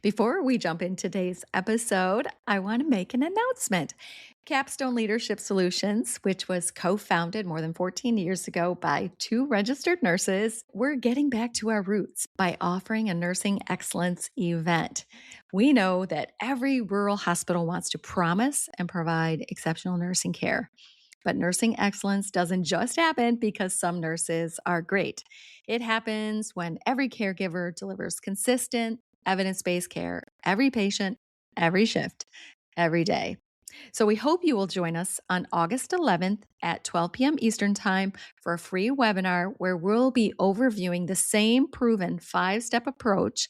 Before we jump into today's episode, I want to make an announcement. Capstone Leadership Solutions, which was co founded more than 14 years ago by two registered nurses, we're getting back to our roots by offering a nursing excellence event. We know that every rural hospital wants to promise and provide exceptional nursing care. But nursing excellence doesn't just happen because some nurses are great. It happens when every caregiver delivers consistent, evidence based care, every patient, every shift, every day. So we hope you will join us on August 11th at 12 p.m. Eastern Time for a free webinar where we'll be overviewing the same proven 5-step approach.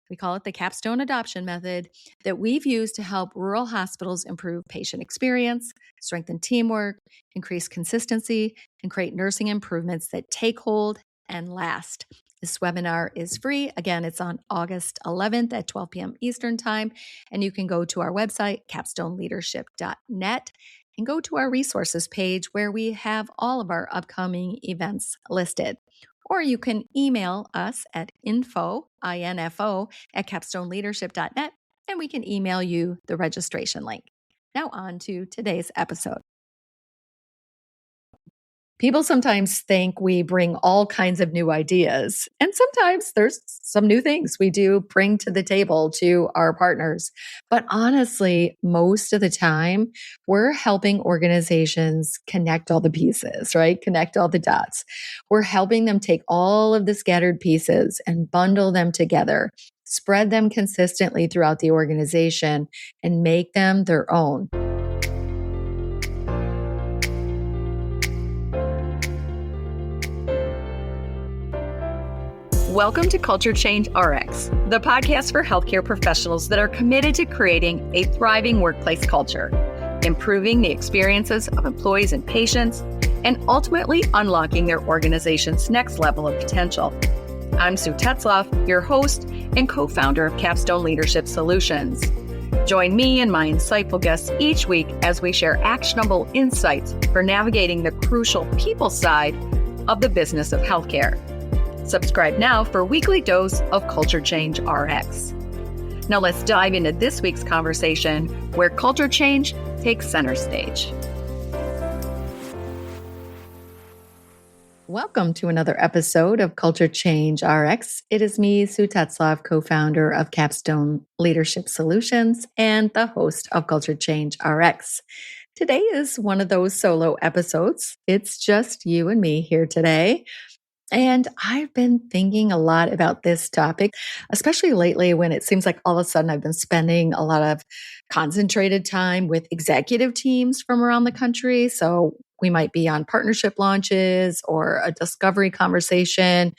We call it the Capstone Adoption Method that we've used to help rural hospitals improve patient experience, strengthen teamwork, increase consistency, and create nursing improvements that take hold and last. This webinar is free. Again, it's on August 11th at 12 p.m. Eastern Time. And you can go to our website, capstoneleadership.net, and go to our resources page where we have all of our upcoming events listed. Or you can email us at info, I-N-F-O, at capstoneleadership.net, and we can email you the registration link. Now on to today's episode. People sometimes think we bring all kinds of new ideas, and sometimes there's some new things we do bring to the table to our partners. But honestly, most of the time, we're helping organizations connect all the pieces, right? Connect all the dots. We're helping them take all of the scattered pieces and bundle them together, spread them consistently throughout the organization, and make them their own. Welcome to Culture Change RX, the podcast for healthcare professionals that are committed to creating a thriving workplace culture, improving the experiences of employees and patients, and ultimately unlocking their organization's next level of potential. I'm Sue Tetzlaff, your host and co-founder of Capstone Leadership Solutions. Join me and my insightful guests each week as we share actionable insights for navigating the crucial people side of the business of healthcare. Subscribe now for a weekly dose of Culture Change RX. Now let's dive into this week's conversation where culture change takes center stage. Welcome to another episode of Culture Change RX. It is me, Sue Tetzlaff, co-founder of Capstone Leadership Solutions and the host of Culture Change RX. Today is one of those solo episodes. It's just you and me here today. And I've been thinking a lot about this topic, especially lately when it seems like all of a sudden I've been spending a lot of concentrated time with executive teams from around the country. So we might be on partnership launches or a discovery conversation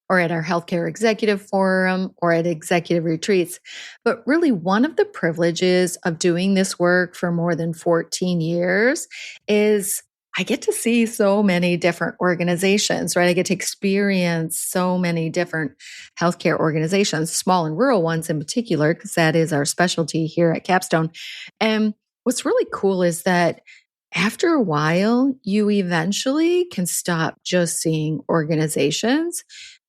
or at our healthcare executive forum or at executive retreats. But really, one of the privileges of doing this work for more than 14 years is I get to see so many different organizations, right? I get to experience so many different healthcare organizations, small and rural ones in particular, because that is our specialty here at Capstone. And what's really cool is that after a while, you eventually can stop just seeing organizations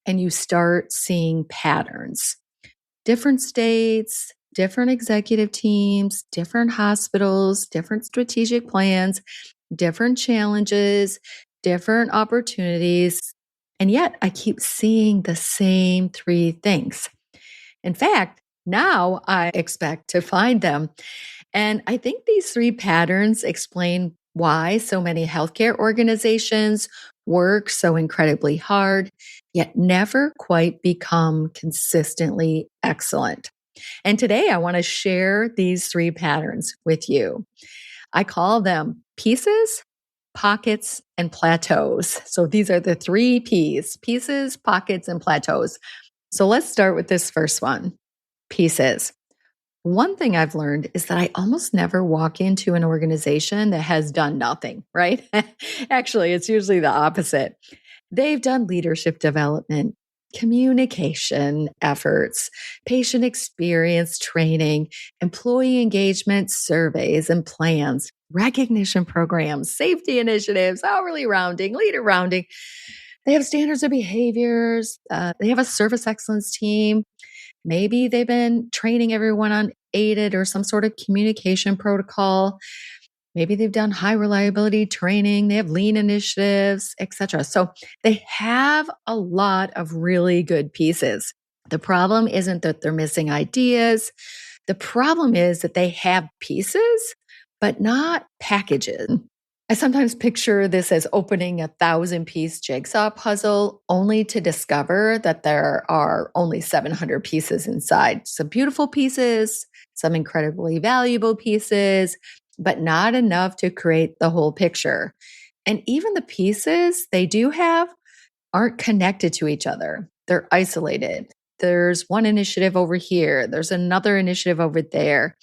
and you start seeing patterns. Different states, different executive teams, different hospitals, different strategic plans, different challenges, different opportunities. And yet I keep seeing the same 3 things. In fact, now I expect to find them. And I think these 3 patterns explain why so many healthcare organizations work so incredibly hard, yet never quite become consistently excellent. And today I want to share these 3 patterns with you. I call them pieces, pockets, and plateaus. So these are the 3 P's: pieces, pockets, and plateaus. So let's start with this first one, pieces. One thing I've learned is that I almost never walk into an organization that has done nothing, right? Actually, it's usually the opposite. They've done leadership development, communication efforts, patient experience training, employee engagement surveys and plans, recognition programs, safety initiatives, hourly rounding, leader rounding. They have standards of behaviors. They have a service excellence team. Maybe they've been training everyone on AIDED or some sort of communication protocol. Maybe they've done high reliability training, they have lean initiatives, etc. So they have a lot of really good pieces. The problem isn't that they're missing ideas. The problem is that they have pieces, but not packages. I sometimes picture this as opening a 1,000-piece jigsaw puzzle only to discover that there are only 700 pieces inside. Some beautiful pieces, some incredibly valuable pieces, but not enough to create the whole picture. And even the pieces they do have aren't connected to each other. They're isolated. There's one initiative over here, there's another initiative over there.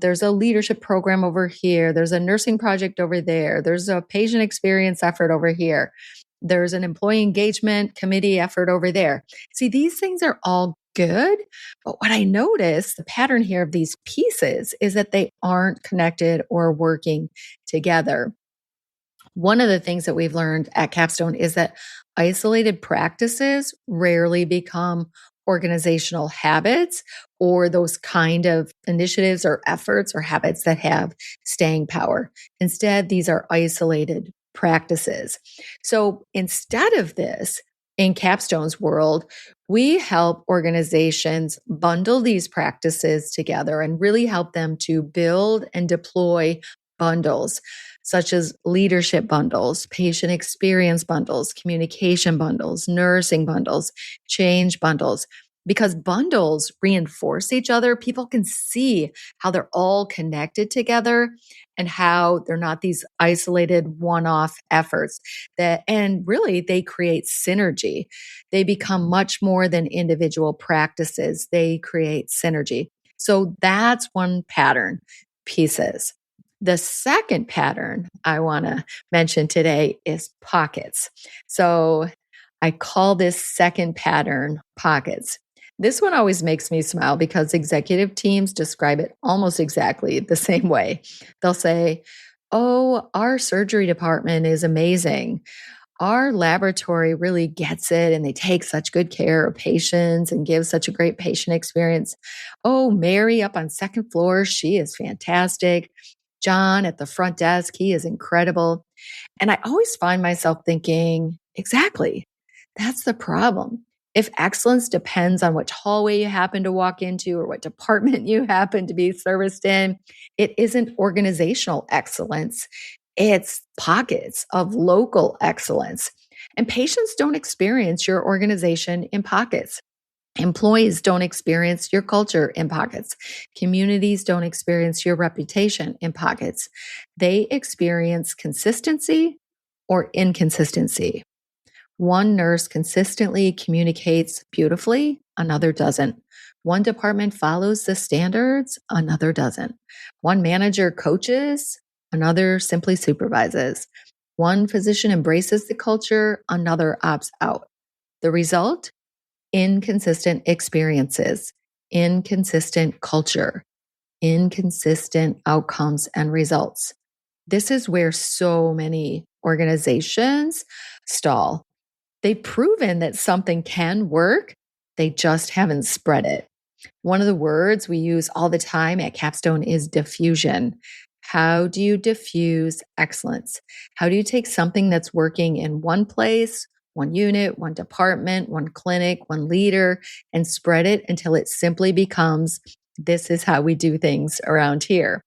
There's a leadership program over here. There's a nursing project over there. There's a patient experience effort over here. There's an employee engagement committee effort over there. See, these things are all good. But what I notice, the pattern here of these pieces is that they aren't connected or working together. One of the things that we've learned at Capstone is that isolated practices rarely become organizational habits or those kind of initiatives or efforts or habits that have staying power. Instead, these are isolated practices. So instead of this, in Capstone's world, we help organizations bundle these practices together and really help them to build and deploy bundles, such as leadership bundles, patient experience bundles, communication bundles, nursing bundles, change bundles. Because bundles reinforce each other, people can see how they're all connected together and how they're not these isolated one-off efforts and really they create synergy. They become much more than individual practices. They create synergy. So that's one pattern, pieces. The second pattern I want to mention today is pockets. So I call this second pattern pockets. This one always makes me smile because executive teams describe it almost exactly the same way. They'll say, "Oh, our surgery department is amazing. Our laboratory really gets it and they take such good care of patients and give such a great patient experience. Oh, Mary up on second floor, she is fantastic. John at the front desk, he is incredible." And I always find myself thinking, exactly, that's the problem. If excellence depends on which hallway you happen to walk into or what department you happen to be serviced in, it isn't organizational excellence. It's pockets of local excellence. And patients don't experience your organization in pockets. Employees don't experience your culture in pockets. Communities don't experience your reputation in pockets. They experience consistency or inconsistency. One nurse consistently communicates beautifully, another doesn't. One department follows the standards, another doesn't. One manager coaches, another simply supervises. One physician embraces the culture, another opts out. The result? Inconsistent experiences, inconsistent culture, inconsistent outcomes and results. This is where so many organizations stall. They've proven that something can work, they just haven't spread it. One of the words we use all the time at Capstone is diffusion. How do you diffuse excellence? How do you take something that's working in one place, one unit, one department, one clinic, one leader, and spread it until it simply becomes, this is how we do things around here?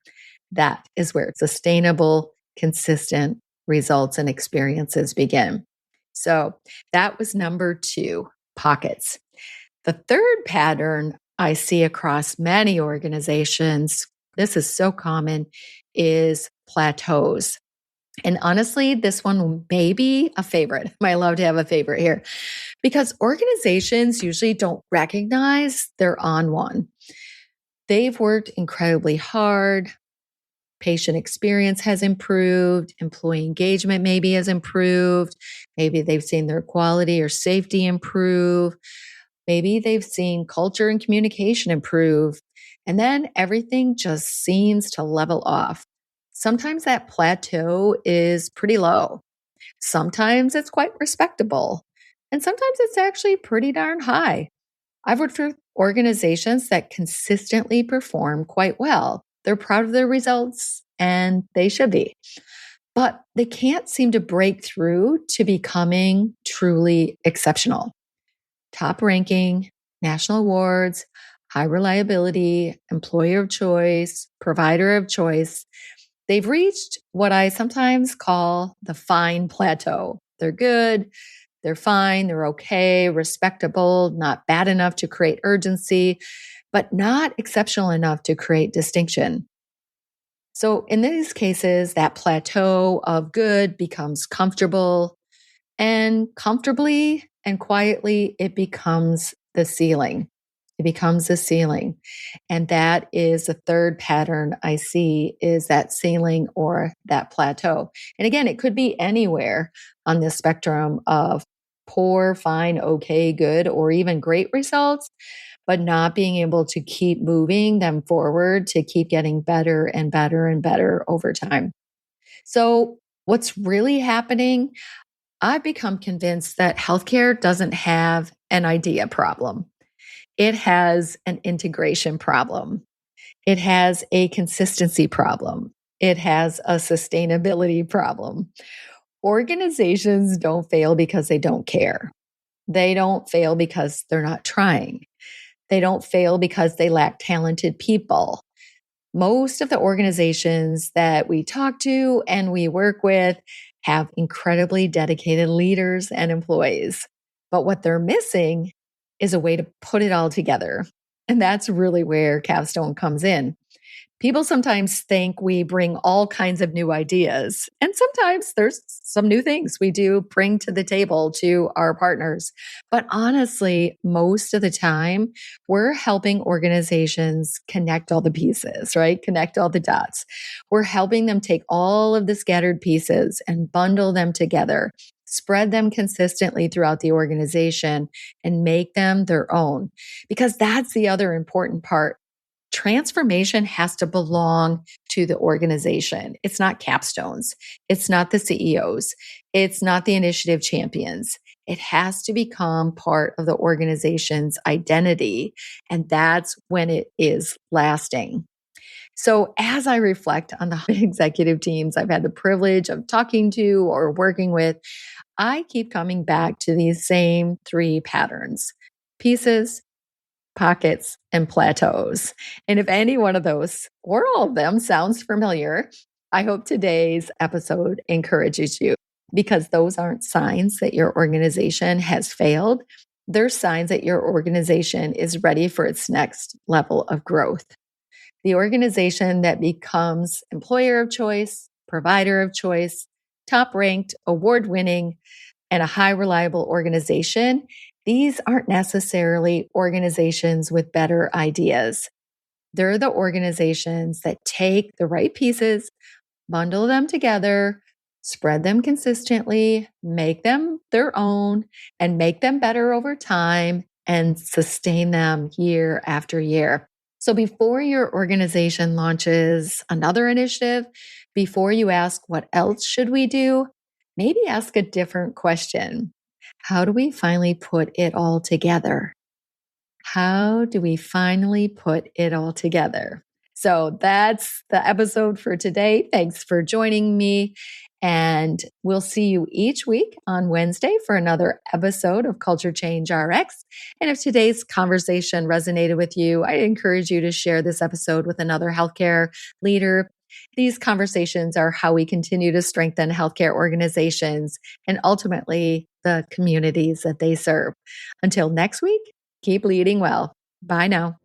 That is where sustainable, consistent results and experiences begin. So that was number 2, pockets. The third pattern I see across many organizations, this is so common, is plateaus. And honestly, this one may be a favorite. I love to have a favorite here because organizations usually don't recognize they're on one. They've worked incredibly hard. Patient experience has improved, employee engagement maybe has improved, maybe they've seen their quality or safety improve, maybe they've seen culture and communication improve, and then everything just seems to level off. Sometimes that plateau is pretty low. Sometimes it's quite respectable, and sometimes it's actually pretty darn high. I've worked for organizations that consistently perform quite well. They're proud of their results, and they should be. But they can't seem to break through to becoming truly exceptional. Top ranking, national awards, high reliability, employer of choice, provider of choice. They've reached what I sometimes call the fine plateau. They're good, they're fine, they're okay, respectable, not bad enough to create urgency, but not exceptional enough to create distinction. So in these cases, that plateau of good becomes comfortable, and comfortably and quietly, it becomes the ceiling. It becomes the ceiling. And that is the third pattern I see, is that ceiling or that plateau. And again, it could be anywhere on this spectrum of poor, fine, okay, good, or even great results, but not being able to keep moving them forward to keep getting better and better and better over time. So what's really happening, I've become convinced that healthcare doesn't have an idea problem. It has an integration problem. It has a consistency problem. It has a sustainability problem. Organizations don't fail because they don't care. They don't fail because they're not trying. They don't fail because they lack talented people. Most of the organizations that we talk to and we work with have incredibly dedicated leaders and employees. But what they're missing is a way to put it all together. And that's really where Capstone comes in. People sometimes think we bring all kinds of new ideas, and sometimes there's some new things we do bring to the table to our partners. But honestly, most of the time, we're helping organizations connect all the pieces, right? Connect all the dots. We're helping them take all of the scattered pieces and bundle them together, spread them consistently throughout the organization, and make them their own. Because that's the other important part. Transformation has to belong to the organization. It's not Capstone's. It's not the CEOs. It's not the initiative champions. It has to become part of the organization's identity. And that's when it is lasting. So as I reflect on the executive teams I've had the privilege of talking to or working with, I keep coming back to these same three patterns: pieces, pockets, and plateaus. And if any one of those or all of them sounds familiar, I hope today's episode encourages you, because those aren't signs that your organization has failed. They're signs that your organization is ready for its next level of growth. The organization that becomes employer of choice, provider of choice, top ranked, award winning, and a high reliable organization, these aren't necessarily organizations with better ideas. They're the organizations that take the right pieces, bundle them together, spread them consistently, make them their own, and make them better over time and sustain them year after year. So before your organization launches another initiative, before you ask what else should we do, maybe ask a different question. How do we finally put it all together? How do we finally put it all together? So that's the episode for today. Thanks for joining me. And we'll see you each week on Wednesday for another episode of Culture Change RX. And if today's conversation resonated with you, I encourage you to share this episode with another healthcare leader. These conversations are how we continue to strengthen healthcare organizations and ultimately the communities that they serve. Until next week, keep leading well. Bye now.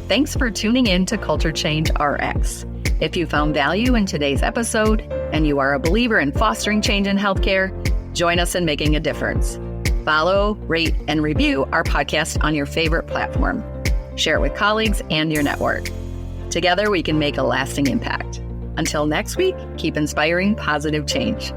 Thanks for tuning in to Culture Change RX. If you found value in today's episode and you are a believer in fostering change in healthcare, join us in making a difference. Follow, rate, and review our podcast on your favorite platform. Share it with colleagues and your network. Together, we can make a lasting impact. Until next week, keep inspiring positive change.